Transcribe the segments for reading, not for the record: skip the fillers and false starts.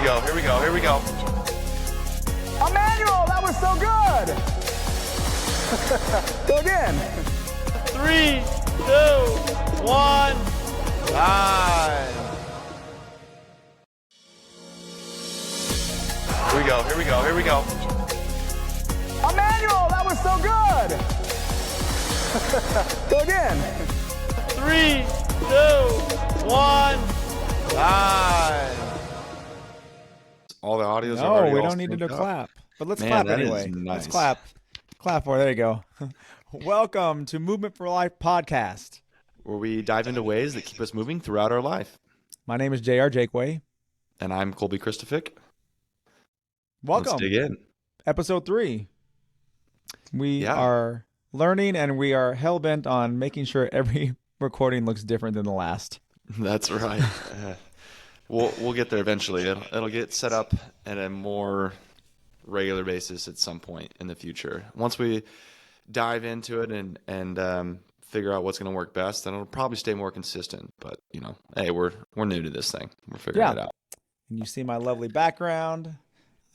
go. Here we go. Here we go. Emmanuel, that was so good. Go again. 3, 2, 1. Time. Here we go. Here we go. Here we go. Emmanuel, that was so good. Go again. 3, 2, 1. Time. All the audios are already No, we all don't need to synced do up. clap. But let's Man, clap that is anyway. nice. Let's clap. Clap for it. There you go. Welcome to Movement for Life podcast. Where we dive into ways that keep us moving throughout our life. My name is JR Kolby. And I'm Kolby Christophic. Welcome. Let's dig in. Episode 3. We are learning and we are hell-bent on making sure every recording looks different than the last. That's right. We'll get there eventually. It'll get set up at a more regular basis at some point in the future. Once we dive into it and figure out what's going to work best, then it'll probably stay more consistent. But hey, we're new to this thing. We're figuring it out. And you see my lovely background.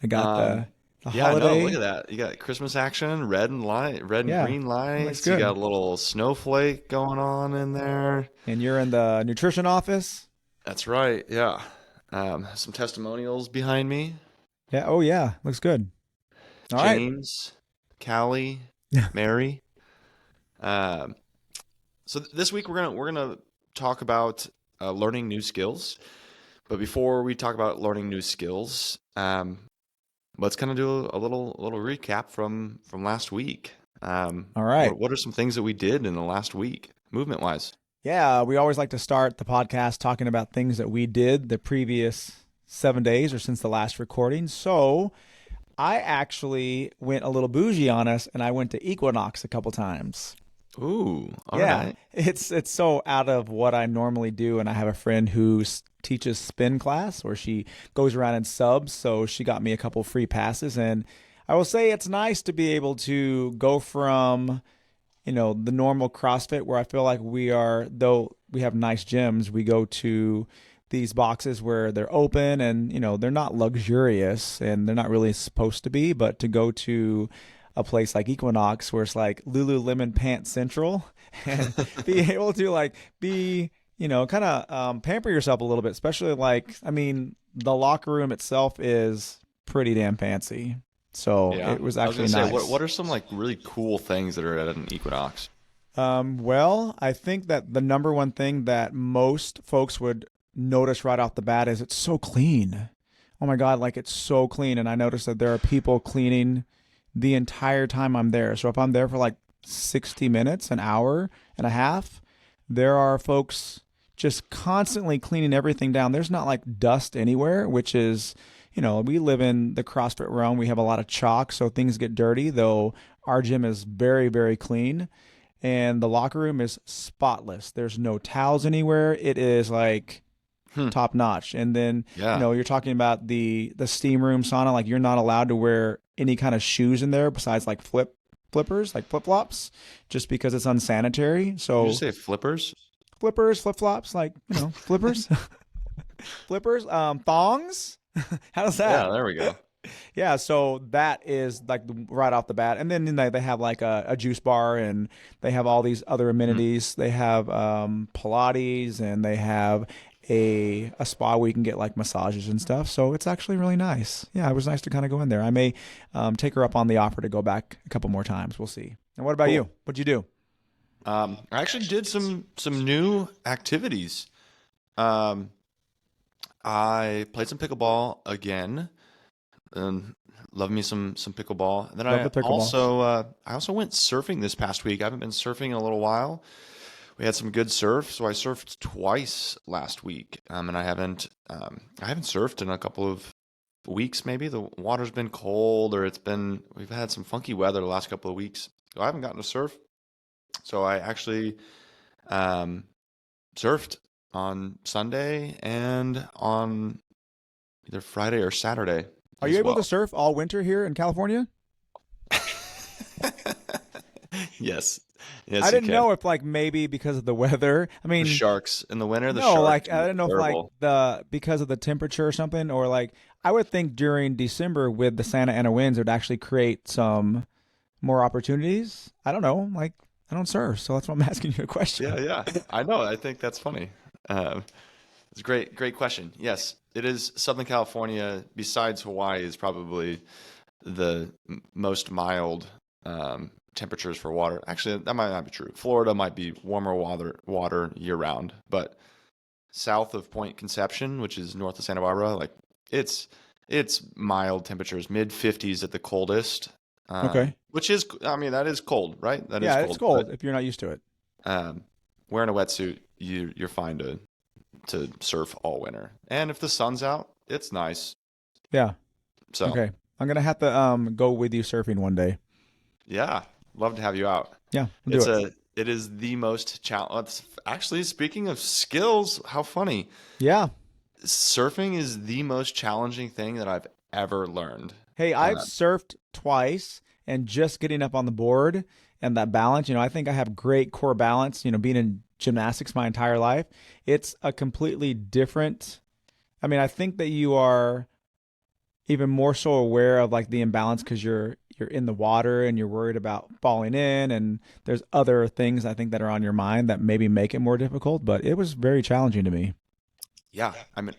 I got the yeah, holiday. no, look at that. You got Christmas action, red and green lights. Good. You got a little snowflake going on in there. And you're in the nutrition office. That's right. Yeah. Some testimonials behind me. Yeah. Oh yeah. Looks good. All right. James, Callie, Mary. So this week we're gonna talk about learning new skills. But before we talk about learning new skills, let's kind of do a little recap from last week. All right. What are some things that we did in the last week, movement wise? Yeah, we always like to start the podcast talking about things that we did the previous 7 days or since the last recording. So I actually went a little bougie on us and I went to Equinox a couple times. Ooh, all right. It's so out of what I normally do. And I have a friend who teaches spin class where she goes around and subs. So she got me a couple free passes. And I will say it's nice to be able to go from the normal CrossFit where I feel like though we have nice gyms, we go to these boxes where they're open and, they're not luxurious and they're not really supposed to be, but to go to a place like Equinox where it's like Lululemon Pants Central and be able to be, kind of pamper yourself a little bit, especially the locker room itself is pretty damn fancy. So it was actually nice. What are some really cool things that are at an Equinox? Well, I think that the number one thing that most folks would notice right off the bat is it's so clean. Oh my God, it's so clean. And I noticed that there are people cleaning the entire time I'm there. So if I'm there for 60 minutes, an hour and a half, there are folks just constantly cleaning everything down. There's not dust anywhere, which is... we live in the CrossFit realm. We have a lot of chalk, so things get dirty, though our gym is very, very clean. And the locker room is spotless. There's no towels anywhere. It is top notch. And then, you're talking about the steam room sauna. You're not allowed to wear any kind of shoes in there besides flippers, flip-flops, just because it's unsanitary. So Did you say flippers? Flippers, flip-flops, flippers. Flippers, thongs. How's that? Yeah, there we go. Yeah, so that is right off the bat. And then they have a juice bar and they have all these other amenities. They have Pilates and they have a spa where you can get massages and stuff. So it's actually really nice. Yeah, it was nice to kind of go in there. I may take her up on the offer to go back a couple more times. We'll see. And what about you? What'd you do? I actually did some new activities. I played some pickleball again, and love me some pickleball. And then I also went surfing this past week. I haven't been surfing in a little while. We had some good surf, so I surfed twice last week, and I haven't surfed in a couple of weeks. Maybe the water's been cold, or we've had some funky weather the last couple of weeks, so I haven't gotten to surf. So I actually surfed on Sunday and on either Friday or Saturday. Are you able to surf all winter here in California? Yes. I didn't know if maybe because of the weather. I mean, the sharks in the winter. I didn't know if because of the temperature or something, or I would think during December with the Santa Ana winds, it would actually create some more opportunities. I don't know. Like, I don't surf, so that's why I'm asking you a question. Yeah. I know. I think that's funny. It's a great question. Yes, it is. Southern California, besides Hawaii, is probably the most mild temperatures for water. Actually, that might not be true. Florida might be warmer water year round, but south of Point Conception, which is north of Santa Barbara, like it's mild temperatures, mid 50s at the coldest. Okay. Which is, I mean, that is cold, right? That is Yeah, cold. it's cold if you're not used to it. Wearing a wetsuit, you're fine to surf all winter. And if the sun's out, it's nice. Yeah. So Okay. I'm gonna have to go with you surfing one day. yeah, love to have you out. Yeah, we'll do it. It is the most challenge. Actually, speaking of skills, how funny. Yeah. Surfing is the most challenging thing that I've ever learned. Hey, I've surfed twice, and just getting up on the board and that balance, I think I have great core balance, being in gymnastics my entire life. It's a completely different. I mean, I think that you are even more so aware of like the imbalance because you're in the water and you're worried about falling in, and there's other things I think that are on your mind that maybe make it more difficult, but it was very challenging to me. Yeah, I'm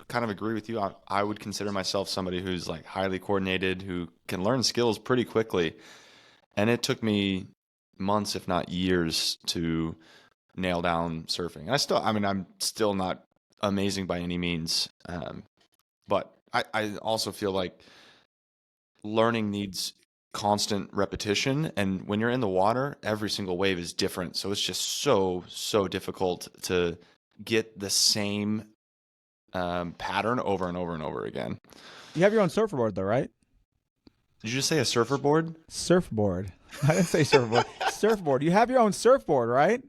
kind of agree with you. I would consider myself somebody who's like highly coordinated, who can learn skills pretty quickly, and it took me months, if not years, to nail down surfing. I'm still not amazing by any means, but I also feel like learning needs constant repetition, and when you're in the water, every single wave is different, so it's just so difficult to get the same pattern over and over and over again. You have your own surfboard though, right? Did you just say a surfer board? Surfboard. I didn't say surfboard. Surfboard. You have your own surfboard, right?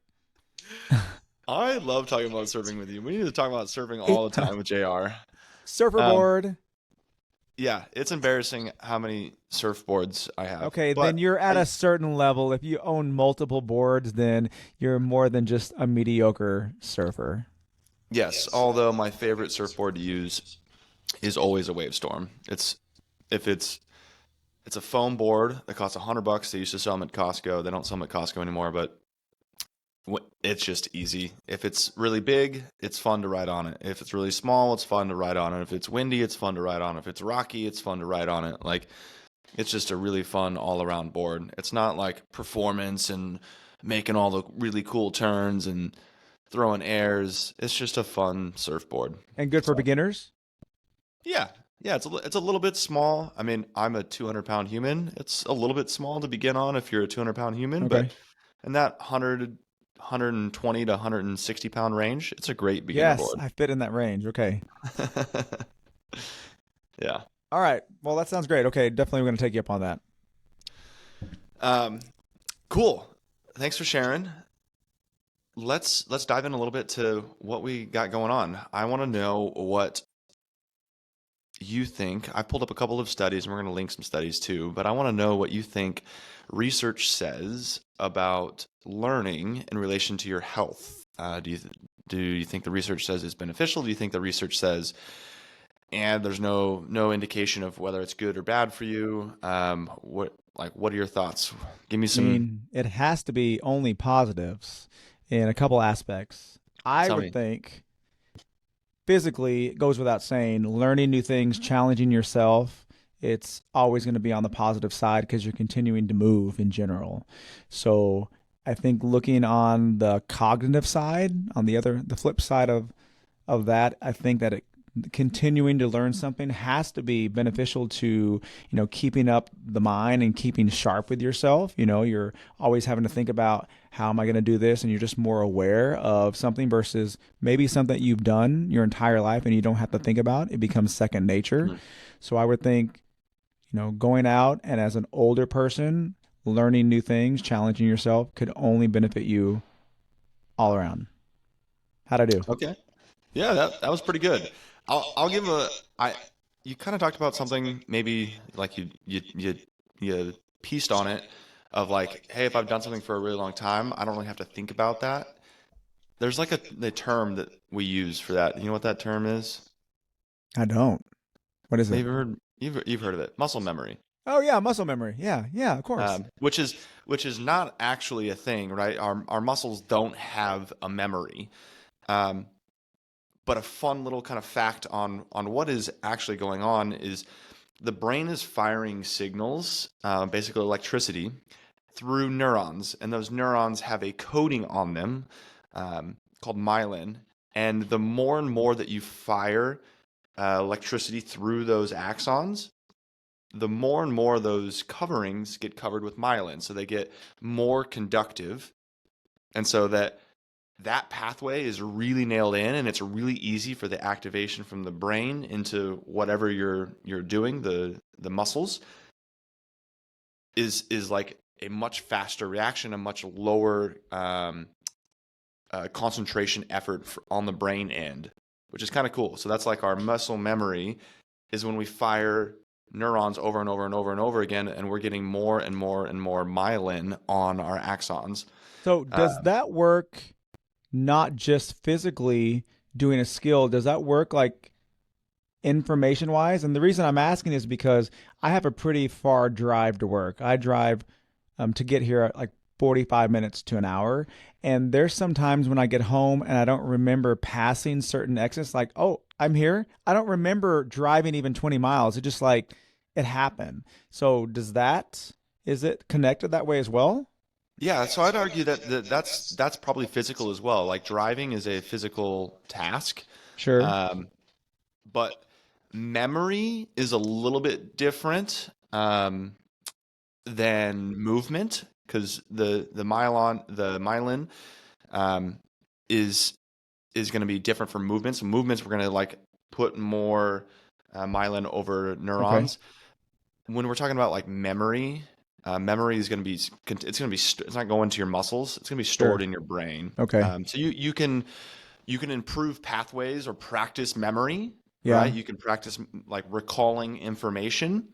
I love talking about surfing with you. We need to talk about surfing all the time with JR. Surfboard. Yeah, it's embarrassing how many surfboards I have. Okay, then you're at a certain level. If you own multiple boards, then you're more than just a mediocre surfer. Yes, although my favorite surfboard to use is always a Wavestorm. It's a foam board that costs $100. They used to sell them at Costco. They don't sell them at Costco anymore, but it's just easy. If it's really big, it's fun to ride on it. If it's really small, it's fun to ride on it. If it's windy, it's fun to ride on it. If it's rocky, it's fun to ride on it. Like, it's just a really fun all-around board. It's not like performance and making all the really cool turns and throwing airs. It's just a fun surfboard. And good for beginners? Yeah. Yeah, it's a little bit small. I mean, I'm a 200-pound human. It's a little bit small to begin on if you're a 200-pound human, okay. But in that 120 to 160 pound range, it's a great beginner board. Yes, I fit in that range. Okay. Yeah. All right. Well, that sounds great. Okay, definitely we're going to take you up on that. Cool. Thanks for sharing. Let's dive in a little bit to what we got going on. I want to know what you think. I pulled up a couple of studies, and we're going to link some studies too, but I want to know what you think research says about learning in relation to your health. Do you think the research says it's beneficial? Do you think the research says, and there's no indication of whether it's good or bad for you? What are your thoughts? Give me some. I mean, it has to be only positives in a couple aspects. I would think physically, it goes without saying, learning new things, challenging yourself, it's always going to be on the positive side because you're continuing to move in general. So I think looking on the cognitive side, on the flip side of that, I think that continuing to learn something has to be beneficial to, keeping up the mind and keeping sharp with yourself. You're always having to think about how am I going to do this? And you're just more aware of something versus maybe something that you've done your entire life and you don't have to think about. It becomes second nature. Mm-hmm. So I would think, going out and as an older person, learning new things, challenging yourself could only benefit you all around. How'd I do? Okay. Yeah, that was pretty good. I'll give you kind of talked about something maybe like you pieced on it of like, hey, if I've done something for a really long time, I don't really have to think about that. There's like the term that we use for that. You know what that term is? I don't. What is it? Maybe you've heard of it. Muscle memory. Oh yeah, muscle memory. Yeah, yeah, of course. Which is not actually a thing, right? Our muscles don't have a memory. Um, but a fun little kind of fact on what is actually going on is the brain is firing signals, basically electricity, through neurons, and those neurons have a coating on them called myelin. And the more and more that you fire electricity through those axons, the more and more those coverings get covered with myelin, so they get more conductive, and so that pathway is really nailed in, and it's really easy for the activation from the brain into whatever you're doing, the muscles, is like a much faster reaction, a much lower concentration effort on the brain end, which is kind of cool. So that's like our muscle memory is when we fire neurons over and over and over and over again, and we're getting more and more and more myelin on our axons. So does that work not just physically doing a skill? Does that work like information wise? And the reason I'm asking is because I have a pretty far drive to work. I drive to get here at like 45 minutes to an hour. And there's some times when I get home and I don't remember passing certain exits, like, oh, I'm here. I don't remember driving even 20 miles. It just like it happened. So is it connected that way as well? Yeah, so I'd argue that's probably physical as well. Like driving is a physical task, Sure. um, but memory is a little bit different than movement because the myelin um, is going to be different from movements. So movements, we're going to like put more myelin over Okay. neurons. When we're talking about like memory, memory is going to be it's not going to your muscles. It's going to be stored Sure. in your brain. Okay. So you can improve pathways or practice memory, Yeah. right? You can practice like recalling information,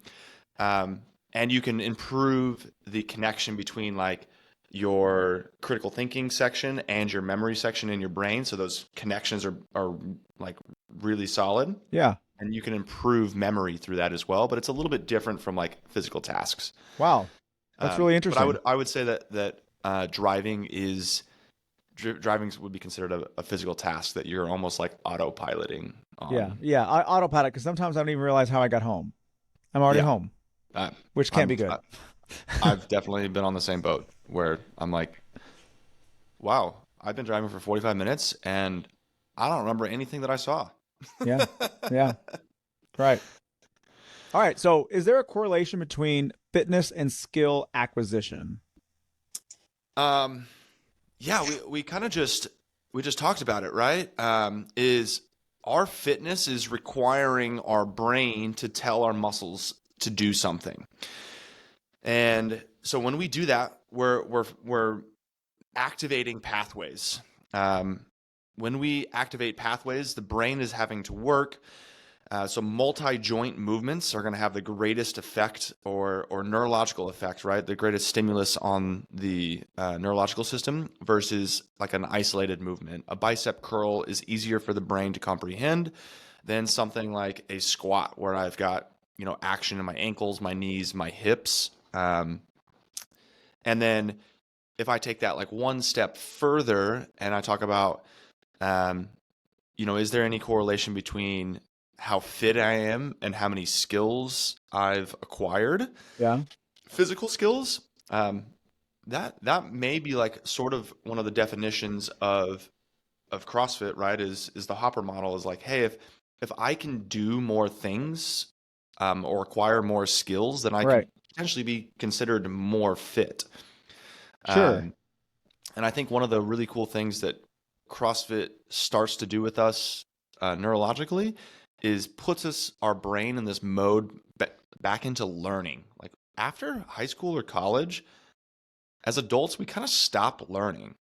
and you can improve the connection between like your critical thinking section and your memory section in your brain. So those connections are like really solid, Yeah. and you can improve memory through that as well. But it's a little bit different from like physical tasks. Wow. That's really But I interesting. would say that driving would be considered a physical task that you're almost like autopiloting Yeah. on. Yeah. I autopilot because sometimes I don't even realize how I got home. I'm already Yeah, home, uh, which can't be I'm good. I've definitely been on the same boat where I'm like, wow, I've been driving for 45 minutes and I don't remember anything that I saw. Yeah. Yeah. Right. All right. So, is there a correlation between fitness and skill acquisition? Um, yeah, we kind of just talked about it, right? Is our fitness is requiring our brain to tell our muscles to do something. And so when we do that, we're activating pathways. Um, when we activate pathways, the brain is having to work. So multi-joint movements are going to have the greatest effect or neurological effect, right? The greatest stimulus on the neurological system versus like an isolated movement. A bicep curl is easier for the brain to comprehend than something like a squat where I've got, action in my ankles, my knees, my hips. And then if I take that like one step further and I talk about, um, is there any correlation between how fit I am and how many skills I've acquired, Yeah. physical skills? That may be like sort of one of the definitions of CrossFit, right? Is the Hopper model is like, hey, if I can do more things or acquire more skills, then I can Right. potentially be considered more fit. Sure. Um, and I think one of the really cool things that CrossFit starts to do with us neurologically is puts our brain in this mode back into learning. Like after high school or college, as adults, we kind of stop learning.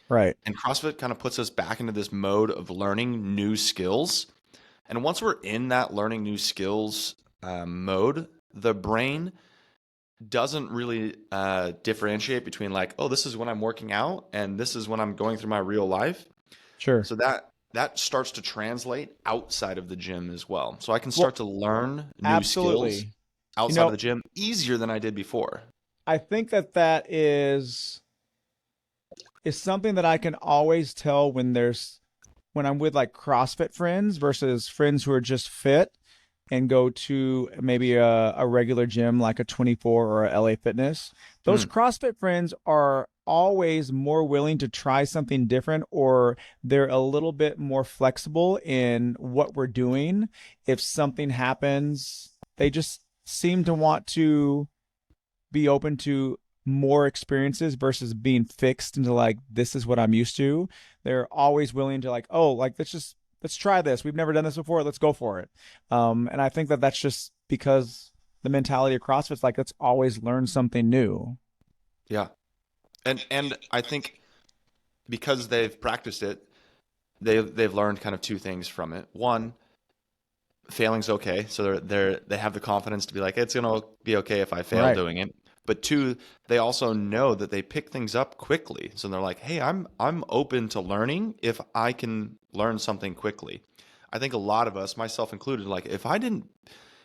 Right. And CrossFit kind of puts us back into this mode of learning new skills. And once we're in that learning new skills mode, the brain doesn't really differentiate between like, oh, this is when I'm working out and this is when I'm going through my real life. Sure. So that starts to translate outside of the gym as well. So I can Well, start to learn new skills absolutely. You outside of know, the gym easier than I did before. I think that is something that I can always tell when I'm with like CrossFit friends versus friends who are just fit and go to maybe a regular gym like a 24 or a LA Fitness. Those Hmm. CrossFit friends are always more willing to try something different, or they're a little bit more flexible in what we're doing. If something happens, they just seem to want to be open to more experiences versus being fixed into like this is what I'm used to. They're always willing to like, oh, like let's try this. We've never done this before. Let's go for it. And I think that that's just because the mentality of CrossFit's like let's always learn something new. Yeah. And I think because they've practiced it, they've learned kind of two things from it. One, failing's okay. So they have the confidence to be like, it's gonna be okay if I fail Right. doing it. But two, they also know that they pick things up quickly. So they're like, hey, I'm open to learning if I can learn something quickly. I think a lot of us, myself included, like if I didn't,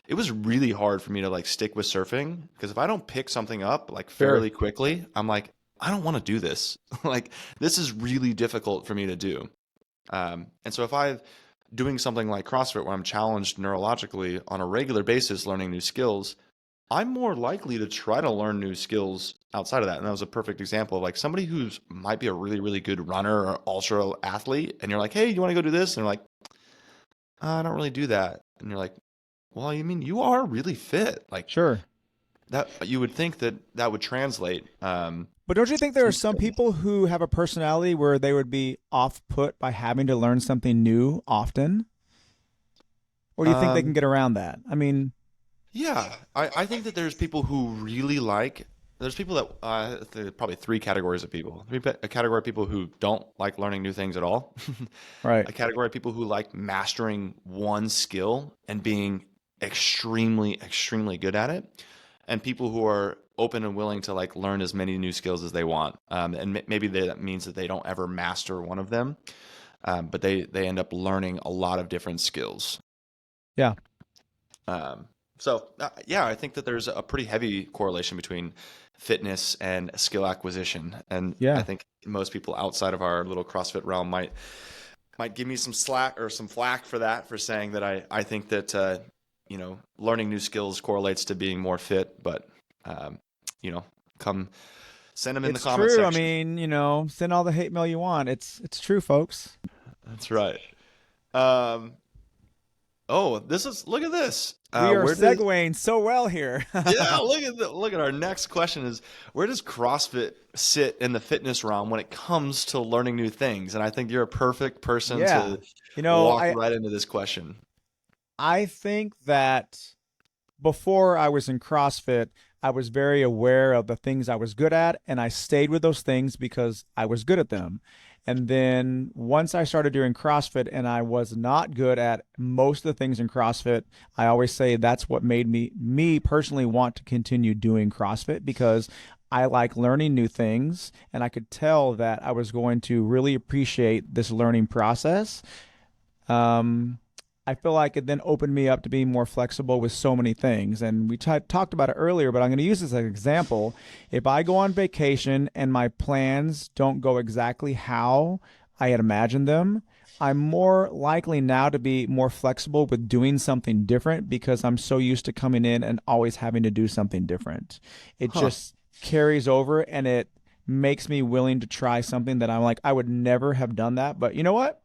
it was really hard for me to like stick with surfing because if I don't pick something up like Sure. fairly quickly, I'm like, I don't want to do this. Like this is really difficult for me to do. And so if I'm doing something like CrossFit where I'm challenged neurologically on a regular basis, learning new skills, I'm more likely to try to learn new skills outside of that. And that was a perfect example of like somebody who's might be a really, really good runner or ultra athlete. And you're like, hey, you want to go do this? And they're like, I don't really do that. And you're like, well, you mean you are really fit. Like Sure. that, you would think that that would translate. But don't you think there are Some some skill. people who have a personality where they would be off put by having to learn something new often? Or do you think they can Um, get around that? I mean, Yeah, I think that there's people who really like. There's people that there are probably three categories of people. A category of people who don't like learning new things at all. right. A category of people who like mastering one skill and being extremely, extremely good at it, and people who are open and willing to like learn as many new skills as they want. And maybe that means that they don't ever master one of them, but they end up learning a lot of different skills. Yeah. Yeah, I think that there's a pretty heavy correlation between fitness and skill acquisition, and I Yeah. think most people outside of our little CrossFit realm might give me some slack or some flack for that for saying that I think that learning new skills correlates to being more fit, but um, you know, come send them in the It's comment true. I section. mean, send all the hate mail you want. It's true, folks. That's right. Um, oh, look at this. We are Where does segueing so well here. Yeah, look at our next question is where does CrossFit sit in the fitness realm when it comes to learning new things? And I think you're a perfect person Yeah. to You know, walk I right into this question. I think that before I was in CrossFit, I was very aware of the things I was good at, and I stayed with those things because I was good at them. And then once I started doing CrossFit and I was not good at most of the things in CrossFit, I always say that's what made me personally want to continue doing CrossFit because I like learning new things and I could tell that I was going to really appreciate this learning process. Um, I feel like it then opened me up to being more flexible with so many things. And we talked about it earlier, but I'm going to use this as an example. If I go on vacation and my plans don't go exactly how I had imagined them, I'm more likely now to be more flexible with doing something different because I'm so used to coming in and always having to do something different. It Huh. just carries over and it makes me willing to try something that I'm like, I would never have done that. But you know what?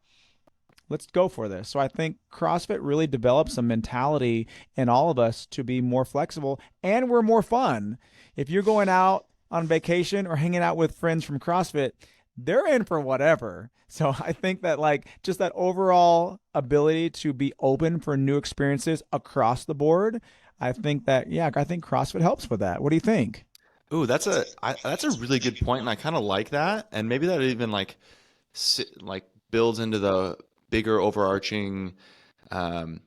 Let's go for this. So I think CrossFit really develops a mentality in all of us to be more flexible and we're more fun. If you're going out on vacation or hanging out with friends from CrossFit, they're in for whatever. So I think that like just that overall ability to be open for new experiences across the board, I think that yeah, I think CrossFit helps with that. What do you think? Ooh, that's a really good point, and I kind of like that. And maybe that even like builds into the bigger overarching um,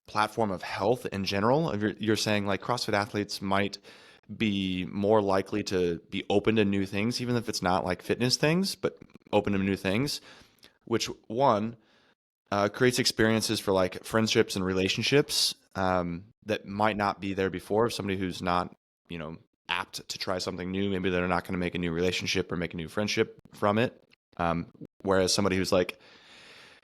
platform of health in general. If you're saying like CrossFit athletes might be more likely to be open to new things, even if it's not like fitness things, but open to new things, which one creates experiences for like friendships and relationships that might not be there before. Somebody who's not, apt to try something new, maybe they're not going to make a new relationship or make a new friendship from it. Whereas somebody who's like,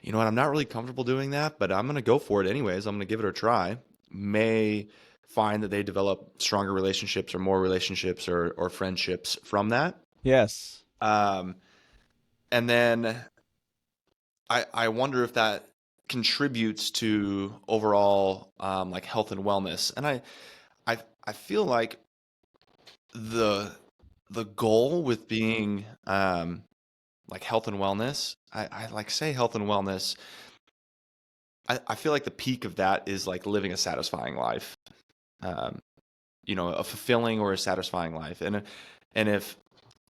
you know what, I'm not really comfortable doing that, but I'm going to go for it anyways. I'm going to give it a try. May find that they develop stronger relationships or more relationships or friendships from that. Yes. And then I wonder if that contributes to overall like health and wellness. And I feel like the goal with being like health and wellness, I like say health and wellness. I feel like the peak of that is like living a satisfying life, um, a fulfilling or a satisfying life. And if,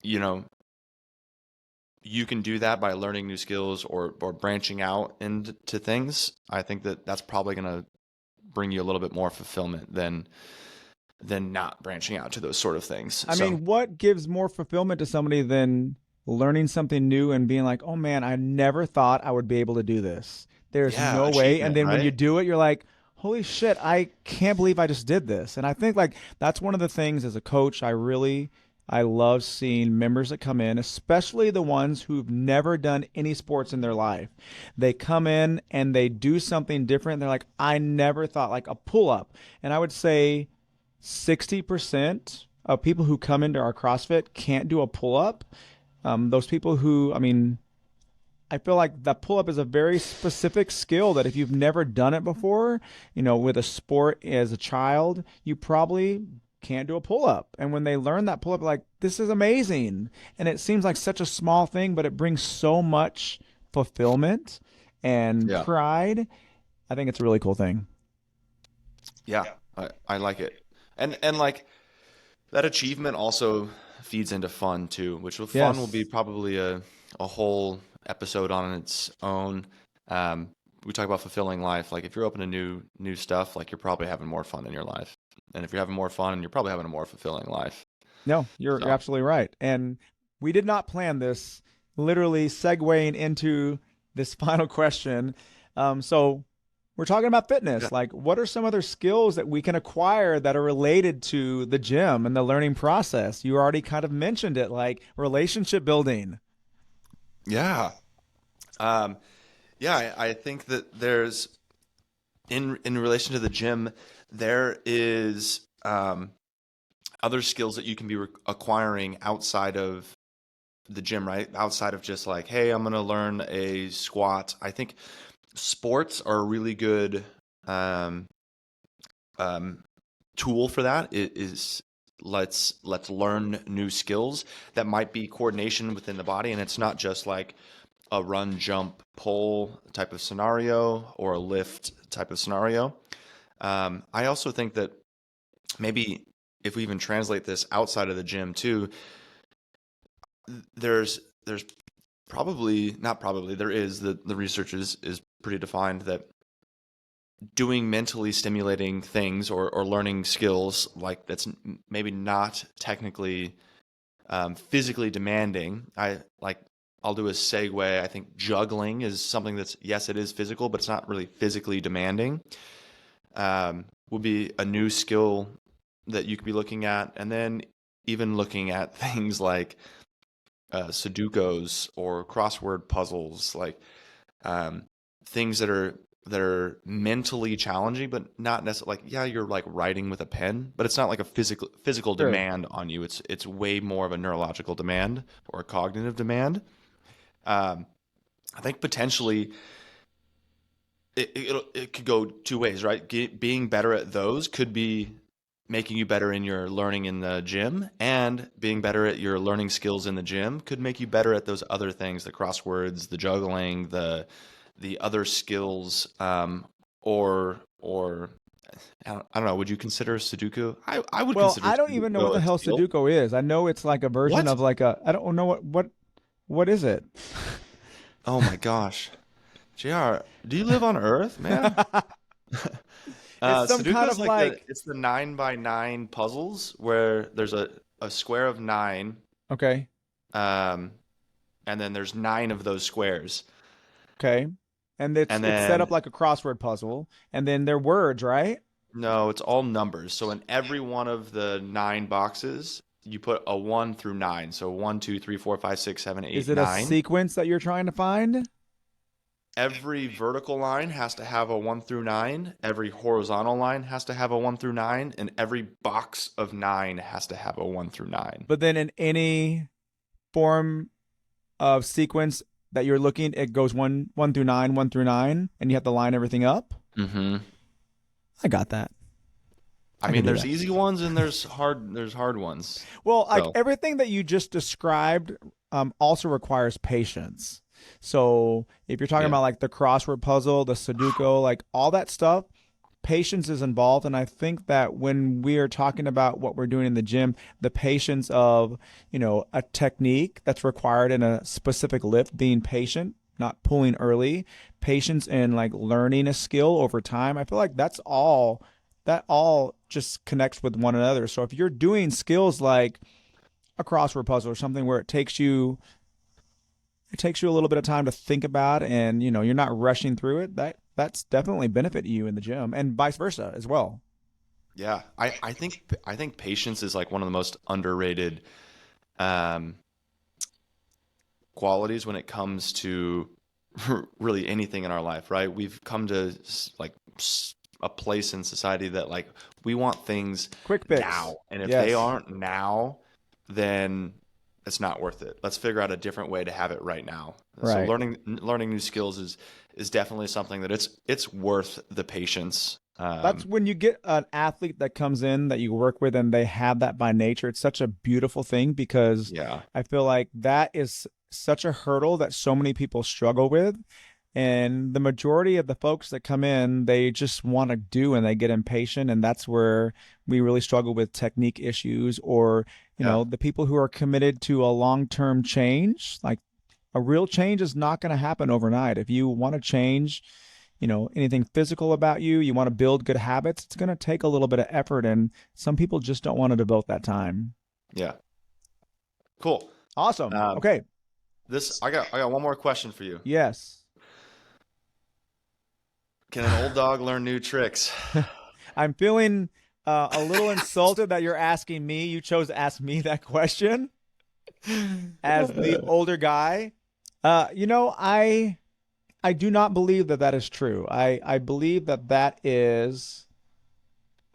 you know, you can do that by learning new skills or branching out into things, I think that that's probably going to bring you a little bit more fulfillment than not branching out to those sort of things. I mean, what gives more fulfillment to somebody than learning something new and being like, oh man, I never thought I would be able to do this. There's no way. And then when you do it, you're like, holy shit, I can't believe I just did this. And I think like that's one of the things as a coach, I love seeing members that come in, especially the ones who've never done any sports in their life. They come in and they do something different. They're like, I never thought, like a pull up. And I would say 60% of people who come into our CrossFit can't do a pull up. Those people who, I mean, I feel like the pull up is a very specific skill that if you've never done it before, with a sport as a child, you probably can't do a pull up. And when they learn that pull up, like, this is amazing. And it seems like such a small thing, but it brings so much fulfillment and pride. I think it's a really cool thing. Yeah, I like it. And like that achievement also feeds into fun too, which fun will be probably a whole episode on its own. We talk about fulfilling life. Like if you're open to new stuff, like you're probably having more fun in your life. And if you're having more fun, you're probably having a more fulfilling life. No, you're absolutely right. And we did not plan this, literally segueing into this final question. So we're talking about fitness. Yeah. Like, what are some other skills that we can acquire that are related to the gym and the learning process? You already kind of mentioned it, like relationship building. Yeah. I think that there's in relation to the gym, there is other skills that you can be acquiring outside of the gym, right? Outside of just like, hey, I'm going to learn a squat. I think sports are a really good tool for that. It is let's learn new skills that might be coordination within the body, and it's not just like a run, jump, pull type of scenario or a lift type of scenario. I also think that maybe if we even translate this outside of the gym too, there's probably not probably there is the research is pretty defined that doing mentally stimulating things or learning skills like that's maybe not technically physically demanding. I'll do a segue. I think juggling is something that's, yes, it is physical, but it's not really physically demanding. Would be a new skill that you could be looking at. And then even looking at things like Sudokus or crossword puzzles, like things that are mentally challenging, but not necessarily like, yeah, you're like writing with a pen, but it's not like a physical demand on you. It's way more of a neurological demand or a cognitive demand. I think potentially it could go two ways, right? Being better at those could be making you better in your learning in the gym, and being better at your learning skills in the gym could make you better at those other things, the crosswords, the juggling, the other skills, or I don't know. Would you consider Sudoku? I would. Well, consider I don't even know what the hell Sudoku is. I know it's like a version of like I don't know what is it? Oh my gosh, JR, do you live on Earth, man? It's some kind of like it's the 9x9 puzzles where there's a square of 9. Okay. And then there's 9 of those squares. Okay. And it's set up like a crossword puzzle, and then they're words, right? No, it's all numbers. So in every one of the 9 boxes, you put a 1 through 9. So 1, 2, 3, 4, 5, 6, 7, 8, Is it 9. a sequence that you're trying to find? Every vertical line has to have a 1 through 9. Every horizontal line has to have a 1 through 9. And every box of 9 has to have a 1 through 9. But then in any form of sequence that you're looking, it goes 1 through 9, 1 through 9, and you have to line everything up. Mm-hmm. I got that. I mean, there's easy ones and there's hard ones. Well, like everything that you just described also requires patience. So if you're talking about like the crossword puzzle, the Sudoku, like all that stuff, patience is involved. And I think that when we are talking about what we're doing in the gym, the patience of, a technique that's required in a specific lift, being patient, not pulling early, patience in like learning a skill over time. I feel like that all just connects with one another. So if you're doing skills like a crossword puzzle or something where it takes you a little bit of time to think about, and you're not rushing through it, that's definitely benefit you in the gym, and vice versa as well. Yeah, I think patience is like one of the most underrated qualities when it comes to really anything in our life, right? We've come to like a place in society that like we want things quick fix now, and if they aren't now, then it's not worth it. Let's figure out a different way to have it right now. Right. So learning new skills is definitely something that it's worth the patience. That's when you get an athlete that comes in that you work with and they have that by nature. It's such a beautiful thing, because I feel like that is such a hurdle that so many people struggle with. And the majority of the folks that come in, they just want to do, and they get impatient. And that's where we really struggle with technique issues, or, the people who are committed to a long-term change. Like, a real change is not going to happen overnight. If you want to change, anything physical about you, you want to build good habits, it's going to take a little bit of effort. And some people just don't want to devote that time. Yeah. Cool. Awesome. Okay. I got one more question for you. Yes. Can an old dog learn new tricks? I'm feeling a little insulted that you're asking me. You chose to ask me that question as the older guy. I do not believe that is true. I believe that is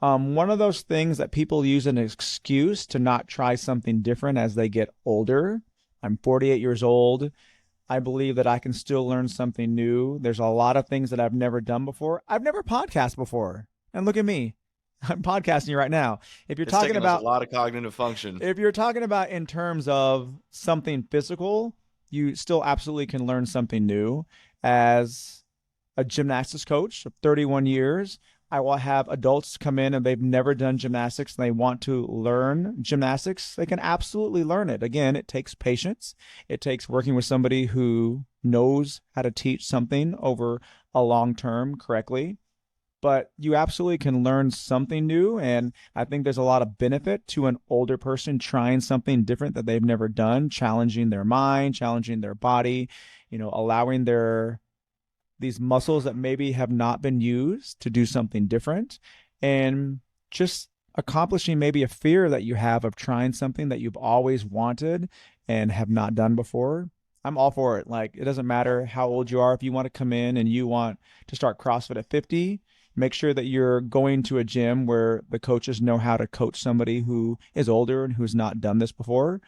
one of those things that people use as an excuse to not try something different as they get older. I'm 48 years old. I believe that I can still learn something new. There's a lot of things that I've never done before. I've never podcasted before. And look at me. I'm podcasting right now. If you're talking about a lot of cognitive function. If you're talking about in terms of something physical, you still absolutely can learn something new. As a gymnastics coach of 31 years, I will have adults come in and they've never done gymnastics and they want to learn gymnastics. They can absolutely learn it. Again, it takes patience. It takes working with somebody who knows how to teach something over a long term correctly. But you absolutely can learn something new. And I think there's a lot of benefit to an older person trying something different that they've never done, challenging their mind, challenging their body, allowing these muscles that maybe have not been used to do something different, and just accomplishing maybe a fear that you have of trying something that you've always wanted and have not done before. I'm all for it. Like, it doesn't matter how old you are. If you want to come in and you want to start CrossFit at 50, make sure that you're going to a gym where the coaches know how to coach somebody who is older and who's not done this before.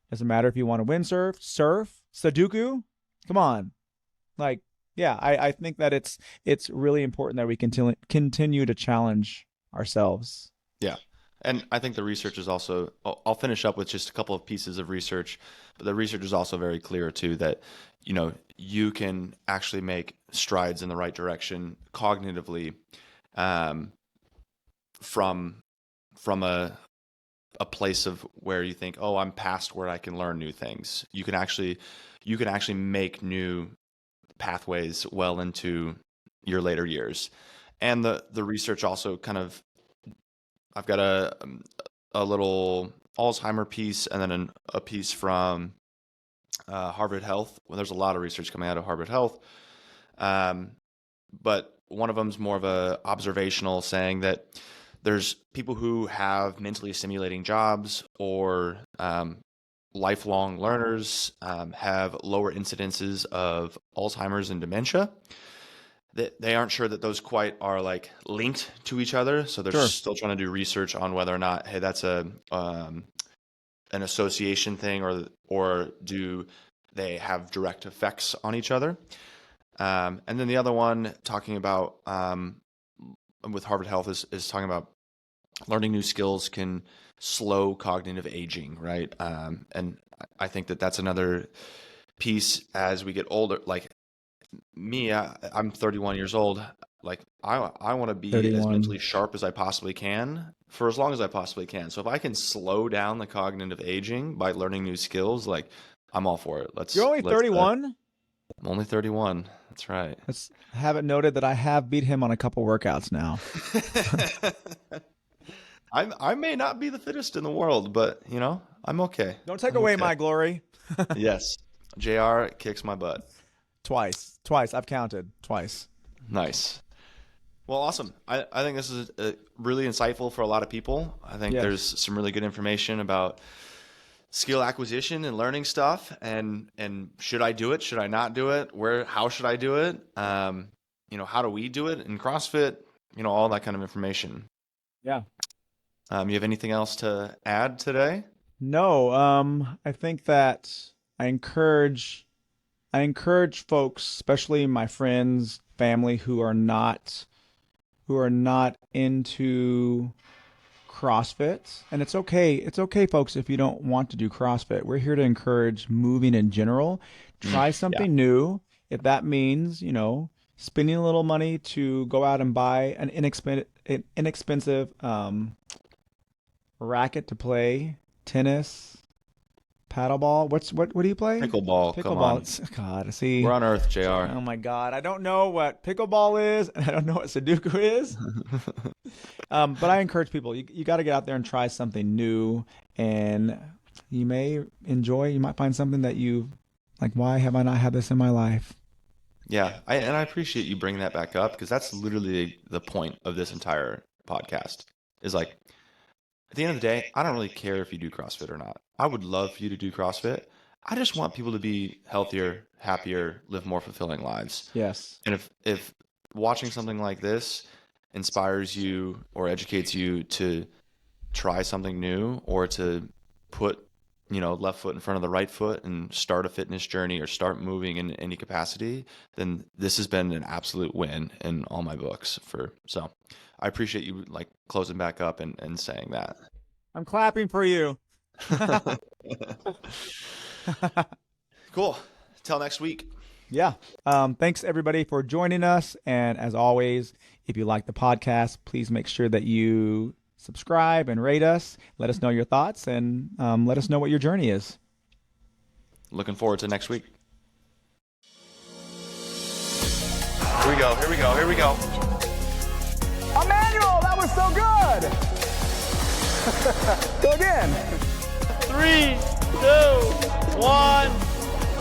Doesn't matter if you want to windsurf, surf, Sudoku. Come on. Like, yeah, I think that it's really important that we continue to challenge ourselves. Yeah. And I think the research is also, I'll finish up with just a couple of pieces of research, but the research is also very clear too that, you can actually make strides in the right direction cognitively from a place of where you think, oh, I'm past where I can learn new things. You can actually make new pathways well into your later years. And the research also kind of, I've got a little Alzheimer piece and then a piece from Harvard Health. Well, there's a lot of research coming out of Harvard Health But one of them's more of a observational, saying that there's people who have mentally stimulating jobs or lifelong learners have lower incidences of Alzheimer's and dementia. They aren't sure that those quite are like linked to each other, so they're still trying to do research on whether or not, hey, that's an association thing, or do they have direct effects on each other. And then the other one talking about with Harvard Health is talking about learning new skills can slow cognitive aging, right? And I think that that's another piece as we get older. Like me, I'm 31 years old. Like I want to be 31. As mentally sharp as I possibly can for as long as I possibly can. So if I can slow down the cognitive aging by learning new skills, like I'm all for it. You're only 31? I'm only 31. That's right. Let's have it noted that I have beat him on a couple workouts now. I may not be the fittest in the world, but I'm okay. Don't take away my glory. Yes. JR kicks my butt. Twice. I've counted twice. Nice. Well, awesome. I think this is really insightful for a lot of people. I think there's some really good information about skill acquisition and learning stuff, and should I do it? Should I not do it? How should I do it? How do we do it in CrossFit? All that kind of information. Yeah. You have anything else to add today? No. I think that I encourage folks, especially my friends, family, who are not into CrossFit. And it's okay, folks, if you don't want to do CrossFit. We're here to encourage moving in general. Try something new. If that means, spending a little money to go out and buy an inexpensive racket to play tennis, paddleball. What do you play? Pickleball. Come on. God, see. We're on Earth, JR. Oh my God. I don't know what pickleball is, and I don't know what Sudoku is. But I encourage people, you got to get out there and try something new, and you might find something that you like. Why have I not had this in my life? Yeah. I appreciate you bringing that back up, because that's literally the point of this entire podcast is like, at the end of the day, I don't really care if you do CrossFit or not. I would love for you to do CrossFit. I just want people to be healthier, happier, live more fulfilling lives. Yes. And if watching something like this inspires you or educates you to try something new, or to put, left foot in front of the right foot and start a fitness journey or start moving in any capacity, then this has been an absolute win in all my books. So I appreciate you like closing back up and saying that. I'm clapping for you. Cool. Till next week. Yeah. Thanks everybody for joining us. And as always, if you like the podcast, please make sure that you subscribe and rate us. Let us know your thoughts, and let us know what your journey is. Looking forward to next week. Here we go. Emmanuel, that was so good. Go again. 3, 2, 1,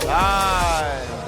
live.